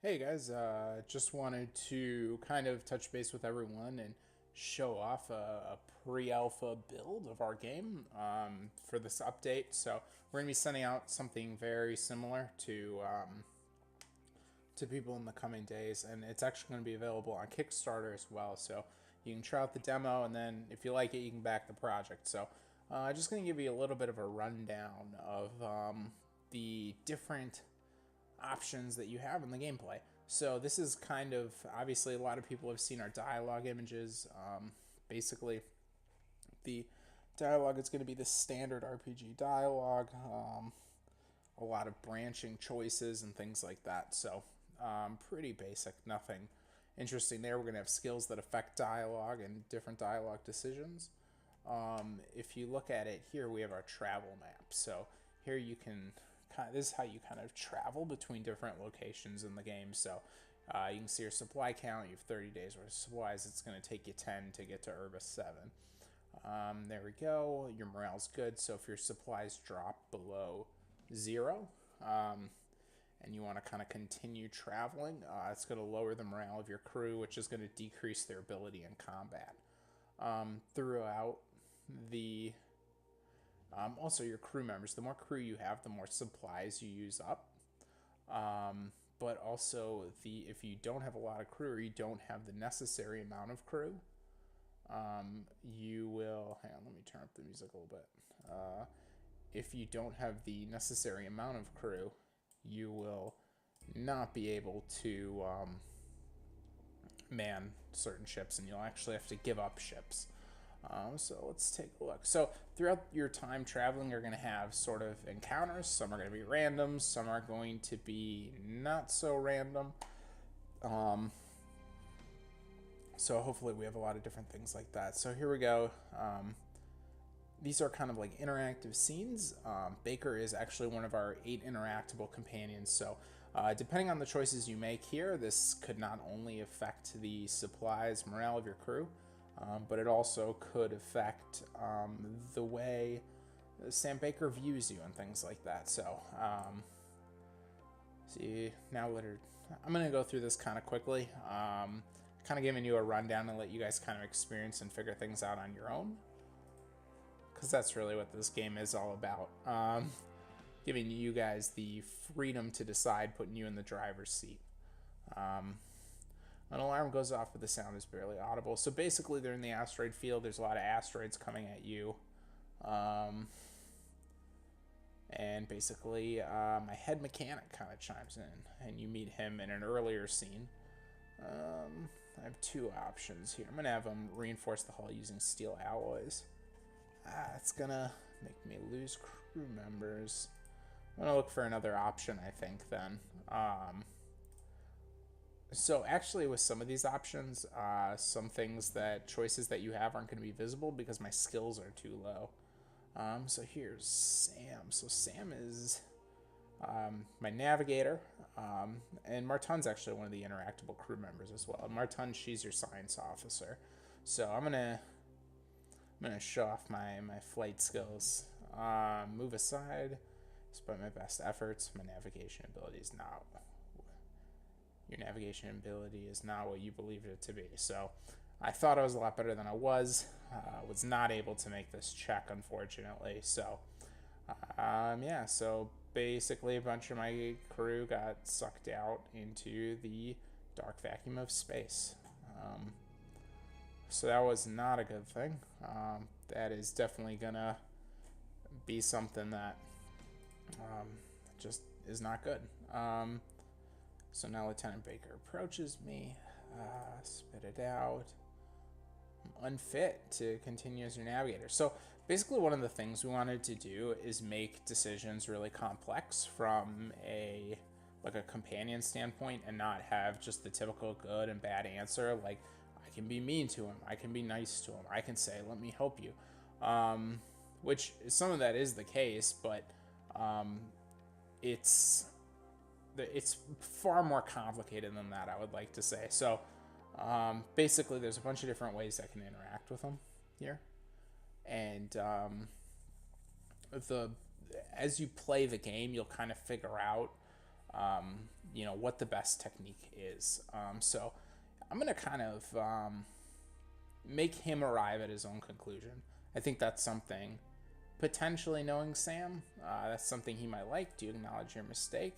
Hey guys, just wanted to kind of touch base with everyone and show off a pre-alpha build of our game for this update. So we're gonna be sending out something very similar to people in the coming days, and it's actually going to be available on Kickstarter as well. So you can try out the demo, and then if you like it, you can back the project. So just going to give you a little bit of a rundown of the different options that you have in the gameplay. So this is kind of, obviously a lot of people have seen our dialogue images. Basically, the dialogue is going to be the standard RPG dialogue, a lot of branching choices and things like that. So pretty basic, nothing interesting there. We're going to have skills that affect dialogue and different dialogue decisions. If you look at it here, we have our travel map. So here you can this is how you kind of travel between different locations in the game. So you can see your supply count. You have 30 days worth of supplies. It's going to take you 10 to get to Urbis 7. There we go. Your morale's good. So if your supplies drop below 0, and you want to kind of continue traveling, it's going to lower the morale of your crew, which is going to decrease their ability in combat. Throughout the also your crew members, the more crew you have, the more supplies you use up. But also if you don't have a lot of crew, or you don't have the necessary amount of crew, you will, hang on, let me turn up the music a little bit. If you don't have the necessary amount of crew, you will not be able to man certain ships, and you'll actually have to give up ships. So let's take a look. So throughout your time traveling, you're going to have sort of encounters. Some are going to be random, some are going to be not so random. So hopefully we have a lot of different things like that. So here we go. These are kind of like interactive scenes. Baker is actually one of our 8 interactable companions. So depending on the choices you make here, this could not only affect the supplies morale of your crew, but it also could affect the way Sam Baker views you and things like that. So see, now I'm going to go through this kind of quickly. Kind of giving you a rundown and let you guys kind of experience and figure things out on your own, because that's really what this game is all about. Giving you guys the freedom to decide, putting you in the driver's seat. An alarm goes off, but the sound is barely audible. So basically, they're in the asteroid field. There's a lot of asteroids coming at you. And basically, my head mechanic kind of chimes in, and you meet him in an earlier scene. I have 2 options here. I'm going to have him reinforce the hull using steel alloys. It's going to make me lose crew members. I'm going to look for another option, I think, then. So actually with some of these options, some choices that you have aren't going to be visible because my skills are too low. So here's Sam. So Sam is my navigator, and Martin's actually one of the interactable crew members as well. And Martin, she's your science officer. So I'm gonna show off my flight skills. Move aside. Despite my best efforts, my navigation ability is not. Your navigation ability is not what you believed it to be. So I thought I was a lot better than I was. Was not able to make this check, unfortunately. So yeah, so basically a bunch of my crew got sucked out into the dark vacuum of space. So that was not a good thing. That is definitely gonna be something that just is not good. So now Lieutenant Baker approaches me. Spit it out. I'm unfit to continue as your navigator. So basically one of the things we wanted to do is make decisions really complex from a companion standpoint, and not have just the typical good and bad answer. Like, I can be mean to him, I can be nice to him, I can say, let me help you. Which some of that is the case, but it's far more complicated than that, I would like to say. So basically there's a bunch of different ways I can interact with them here, and as you play the game, you'll kind of figure out you know, what the best technique is. So I'm going to kind of make him arrive at his own conclusion. I think that's something, potentially knowing Sam, that's something he might like. Do you acknowledge your mistake?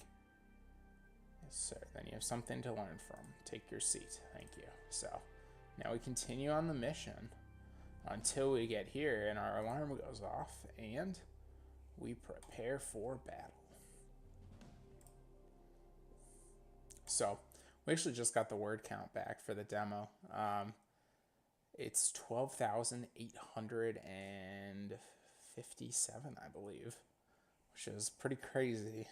Yes, sir. Then you have something to learn from. Take your seat. Thank you. So now we continue on the mission until we get here and our alarm goes off and we prepare for battle. So we actually just got the word count back for the demo. It's 12,857, I believe, which is pretty crazy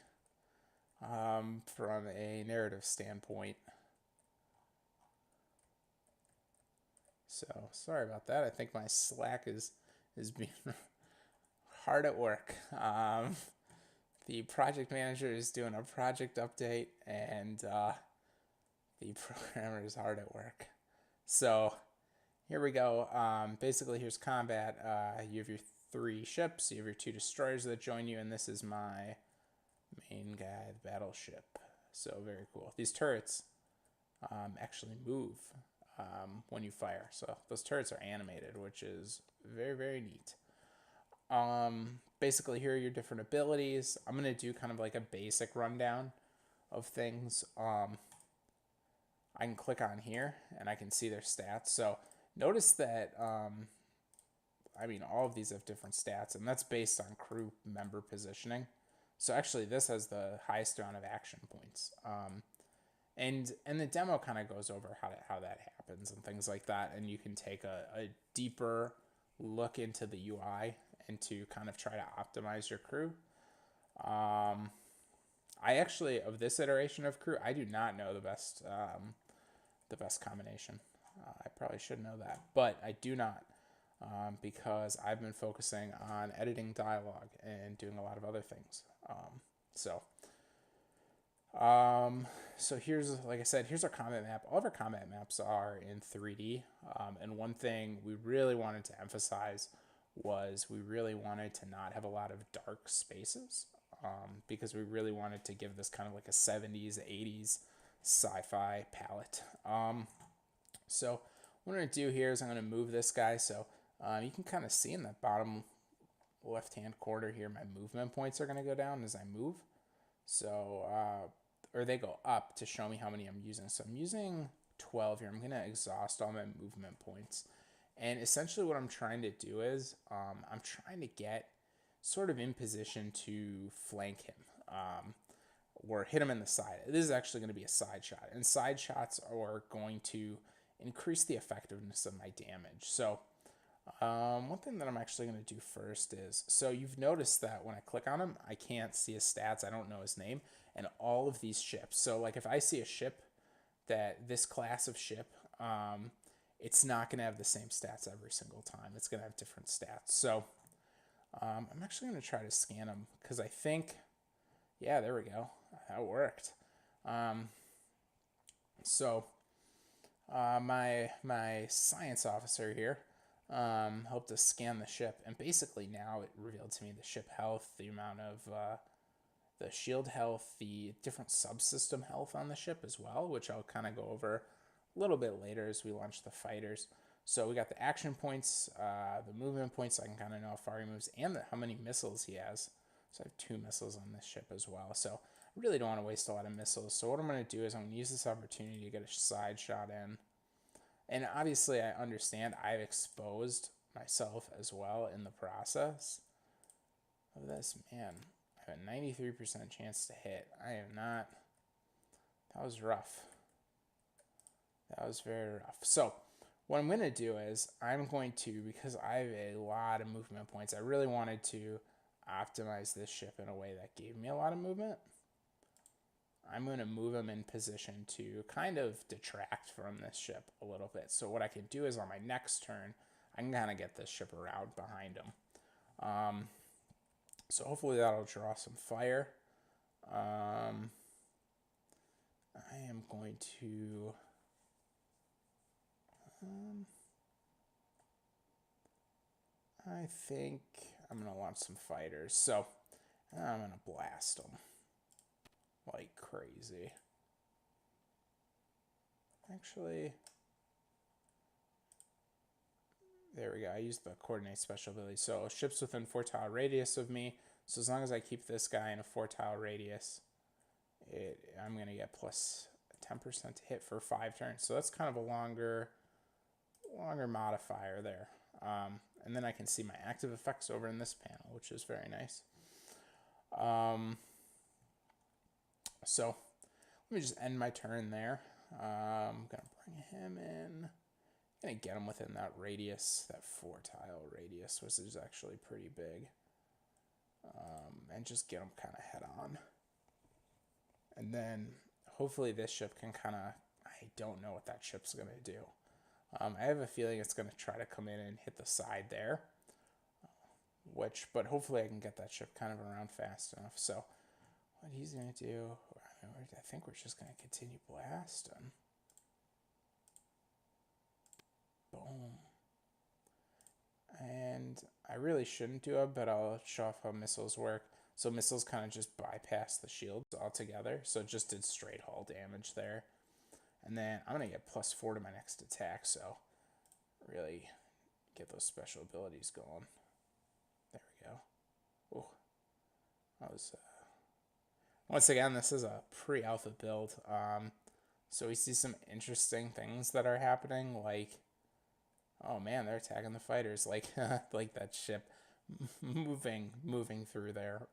from a narrative standpoint. So sorry about that. I think my Slack is being hard at work. The project manager is doing a project update, and the programmer is hard at work. So here we go. Basically, here's combat. You have your 3 ships. You have your 2 destroyers that join you, and this is my main guy, the battleship. So very cool. These turrets actually move when you fire. So those turrets are animated, which is very, very neat. Basically, here are your different abilities. I'm going to do kind of like a basic rundown of things. I can click on here and I can see their stats. So notice that, I mean, all of these have different stats, and that's based on crew member positioning. So actually, this has the highest amount of action points. And the demo kind of goes over how that happens and things like that. And you can take a deeper look into the UI and to kind of try to optimize your crew. I actually, of this iteration of crew, I do not know the best combination. I probably should know that, but I do not, because I've been focusing on editing dialogue and doing a lot of other things. So here's, like I said, here's our combat map. All of our combat maps are in 3D. And one thing we really wanted to emphasize was we really wanted to not have a lot of dark spaces, because we really wanted to give this kind of like a 70s, 80s sci-fi palette. So what I'm going to do here is I'm going to move this guy. So you can kind of see in the bottom left-hand corner here, my movement points are going to go down as I move. So, or they go up to show me how many I'm using. So I'm using 12 here. I'm going to exhaust all my movement points. And essentially what I'm trying to do is I'm trying to get sort of in position to flank him, or hit him in the side. This is actually going to be a side shot. And side shots are going to increase the effectiveness of my damage. So one thing that I'm actually going to do first is, so you've noticed that when I click on him, I can't see his stats. I don't know his name. And all of these ships. So like if I see a ship that this class of ship, it's not going to have the same stats every single time. It's going to have different stats. So I'm actually going to try to scan them because I think, yeah, there we go. That worked. My science officer here helped us scan the ship, and basically now it revealed to me the ship health, the amount of the shield health, the different subsystem health on the ship as well, which I'll kind of go over a little bit later as we launch the fighters. So we got the action points, the movement points, so I can kind of know how far he moves, and how many missiles he has. So I have 2 missiles on this ship as well. So I really don't want to waste a lot of missiles. So what I'm going to do is I'm going to use this opportunity to get a side shot in. And obviously I understand I've exposed myself as well in the process of this. Man, I have a 93% chance to hit. I am not. That was rough. That was very rough. So what I'm going to do is I'm going to, because I have a lot of movement points, I really wanted to optimize this ship in a way that gave me a lot of movement. I'm going to move him in position to kind of detract from this ship a little bit. So what I can do is on my next turn, I can kind of get this ship around behind him. So hopefully that'll draw some fire. I am going to... I think I'm going to launch some fighters. So I'm going to blast them. like crazy. Actually, there we go. I used the coordinate special ability. So ships within 4-tile radius of me. So as long as I keep this guy in a 4-tile radius, I'm going to get plus 10% to hit for 5 turns. So that's kind of a longer modifier there. And then I can see my active effects over in this panel, which is very nice. So let me just end my turn there. I'm going to bring him in. I'm going to get him within that radius, that 4-tile radius, which is actually pretty big. And just get him kind of head on. And then hopefully this ship can kind of, I don't know what that ship's going to do. I have a feeling it's going to try to come in and hit the side there. But hopefully I can get that ship kind of around fast enough. So what he's going to do, I think we're just going to continue blasting. Boom. And I really shouldn't do it, but I'll show off how missiles work. So missiles kind of just bypass the shields altogether. So it just did straight hull damage there. And then I'm going to get +4 to my next attack. So really get those special abilities going. There we go. Oh, that was... Once again, this is a pre-alpha build. So we see some interesting things that are happening. Like, oh man, they're attacking the fighters. Like, like that ship moving through there.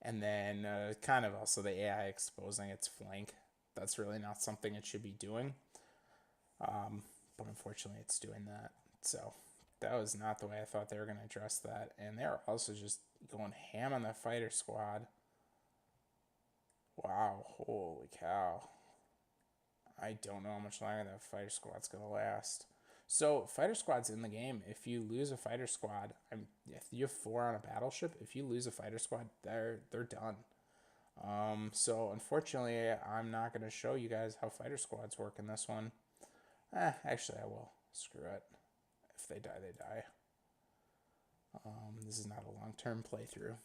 And then kind of also the AI exposing its flank. That's really not something it should be doing. But unfortunately, it's doing that. So that was not the way I thought they were going to address that. And they're also just going ham on the fighter squad. Wow, holy cow. I don't know how much longer that fighter squad's going to last. So fighter squads in the game, if you lose a fighter squad, if you have 4 on a battleship, if you lose a fighter squad, they're done. So unfortunately, I'm not going to show you guys how fighter squads work in this one. Actually, I will. Screw it. If they die, they die. This is not a long-term playthrough,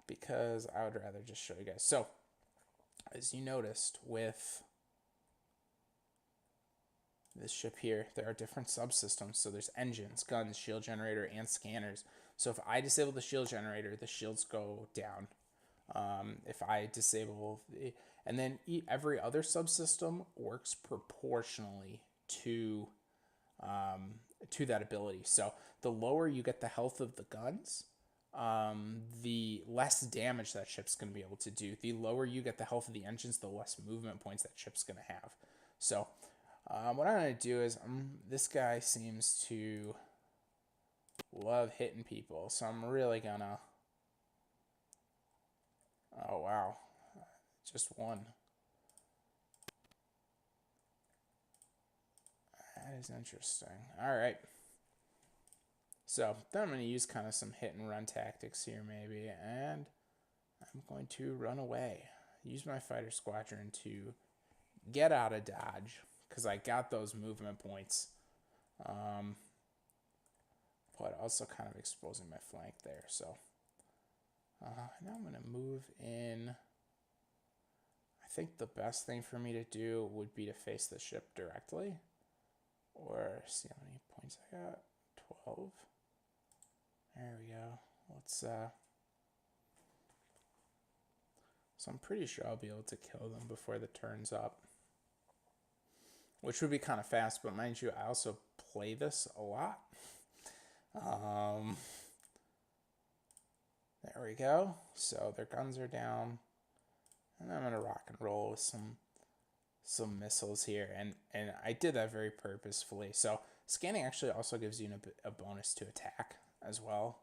because I would rather just show you guys. So, as you noticed with this ship here, there are different subsystems. So there's engines, guns, shield generator, and scanners. So if I disable the shield generator, the shields go down. If I disable and then every other subsystem works proportionally to that ability. So the lower you get the health of the guns, the less damage that ship's going to be able to do. The lower you get the health of the engines, the less movement points that ship's going to have. So what I'm going to do is, this guy seems to love hitting people, so I'm really going to... Oh, wow. Just one. That is interesting. All right. So then I'm going to use kind of some hit and run tactics here maybe, and I'm going to run away. Use my fighter squadron to get out of dodge, because I got those movement points. But also kind of exposing my flank there. So now I'm going to move in. I think the best thing for me to do would be to face the ship directly. Or see how many points I got. 12. There we go. Let's so I'm pretty sure I'll be able to kill them before the turn's up, which would be kind of fast, but mind you, I also play this a lot. There we go. So their guns are down, and I'm gonna rock and roll with some missiles here, and I did that very purposefully. So scanning actually also gives you a bonus to attack as well,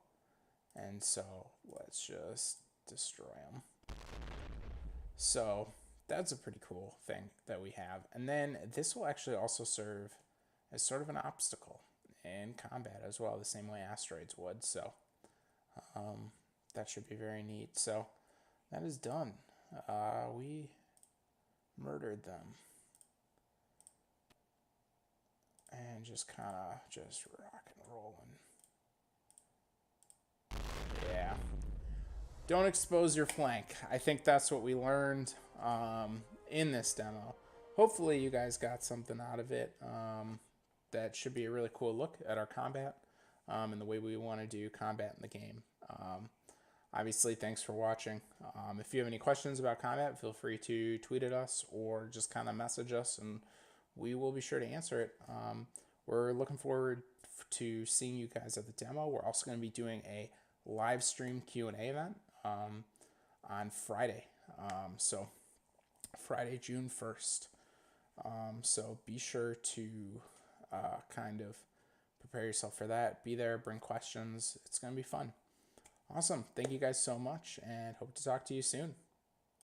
and so let's just destroy them. So that's a pretty cool thing that we have. And then this will actually also serve as sort of an obstacle in combat as well, the same way asteroids would. So that should be very neat. So that is done. We murdered them. And just kind of rock and rolling. Yeah. Don't expose your flank. I think that's what we learned in this demo. Hopefully you guys got something out of it. That should be a really cool look at our combat and the way we want to do combat in the game. Obviously, thanks for watching. If you have any questions about combat, feel free to tweet at us or just kind of message us, and we will be sure to answer it. We're looking forward to seeing you guys at the demo. We're also going to be doing a live stream Q&A event on Friday. So Friday, June 1st. So be sure to kind of prepare yourself for that. Be there, bring questions. It's going to be fun. Awesome. Thank you guys so much, and hope to talk to you soon.